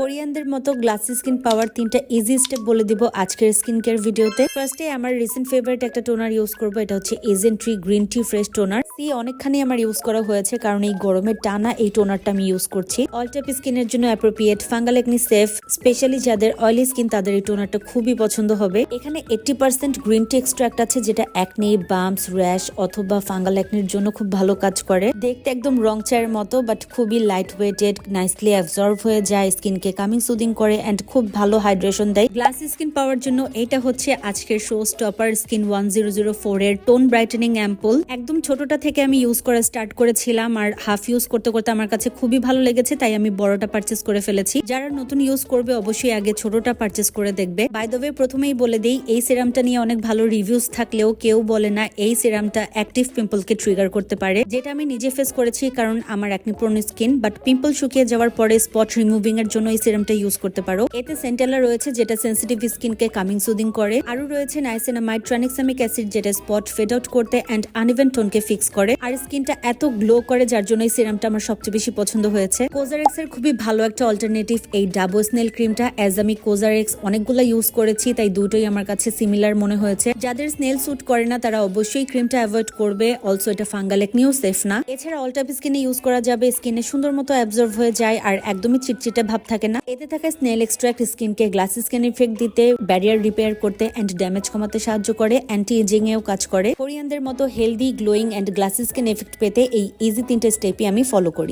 কোরিয়ানদের মতো glassy skin পাওয়ার 3টা ইজি স্টেপ বলে দিব আজকের স্কিন কেয়ার ভিডিওতে। ফার্স্টে আমার রিসেন্ট ফেভারিট একটা টোনার ইউজ করবো, এটা হচ্ছে agent tree green tea fresh toner. অনেকখানি আমার ইউজ করা হয়েছে কারণ এই গরমের টানা এই টোনারটা আমি ইউজ করছি। অল টাইপ স্কিনের জন্য appropriate, fungal acne safe, specially যাদের অয়েলি স্কিন তাদের এই টোনারটা খুবই পছন্দ হবে। এখানে 80% গ্রিন টি এক্সট্রাক্ট আছে যেটা একনি, বাম্পস, র্যাশ অথবা ফাঙ্গাল একনির জন্য খুব ভালো কাজ করে। দেখতে একদম রং চায়ের মতো বাট খুবই লাইট ওয়েটেড, নাইসলি অ্যাবজর্ব হয়ে যায়, স্কিনকে কামিং সুদিং করে এন্ড খুব ভালো হাইড্রেশন দেয়। গ্লাসি স্কিন পাওয়ার জন্য এটা হচ্ছে আজকের শো স্টপার স্কিন 1004 এর টোন ব্রাইটেনিং অ্যাম্পুল। একদম ছোটটা থেকে আমি ইউজ করা স্টার্ট করেছিলাম আর হাফ ইউজ করতে করতে আমার কাছে খুবই ভালো লেগেছে, তাই আমি বড়টা পারচেস করে ফেলেছি। যারা নতুন ইউজ করবে অবশ্যই আগে ছোটটা পারচেস করে দেখবে। বাই দ্য ওয়ে প্রথমেই বলে দেই, এই সিরামটা নিয়ে অনেক ভালো রিভিউজ থাকলেও কেউ বলে না এই সিরামটা অ্যাক্টিভ পিম্পলকে ট্রিগার করতে পারে, যেটা আমি নিজে ফেস করেছি কারণ আমার acne prone skin. But pimple শুকিয়ে যাওয়ার পরে স্পট রিমুভিং এর জন্য এই সিরামটা ইউজ করতে পারো। এতে সেন্টেলা রয়েছে যেটা সেন্সিটিভ স্কিনকে কামিং সুদিং করে, আরো রয়েছে নাইসিনামাইড ট্রানিক্সামিক অ্যাসিড যেটা স্পট ফেড আউট করতে এন্ড আনইভেন টোনকে ফিক্স করে, আর স্কিনটা এত গ্লো করে যার জন্য এই সিরামটা আমার সবচেয়ে বেশি পছন্দ হয়েছে। কোজারেক্স এর খুবই ভালো একটা অল্টারনেটিভ এই ডাবো স্নেল ক্রিমটা, অ্যাজ আমি কোজারেক্স অনেকগুলো ইউজ করেছি তাই দুটোই আমার কাছে সিমিলার মনে হয়েছে। যাদের স্নেল স্যুট করে না তারা অবশ্যই ক্রিমটা অ্যাভয়েড করবে। অলসো এটা ফাঙ্গাল একনিও সেফ না। এছাড়া অল টাইপ স্কিনে ইউজ করা যাবে, স্কিনে সুন্দর মতো অ্যাবজর্ব হয়ে যায় আর একদমই চিটচিটে ভাব থাকে না। এতে থাকা স্নেল এক্সট্রাক্ট স্কিনকে গ্লাসি স্কিন ইফেক্ট দিতে, ব্যারিয়ার রিপেয়ার করতে এন্ড ড্যামেজ কমাতে সাহায্য করে, অ্যান্টি এজিং এও কাজ করে। কোরিয়ানদের মতো healthy, glowing and glassy skin effect পেতে এই ইজি 3টে স্টেপই আমি ফলো করি।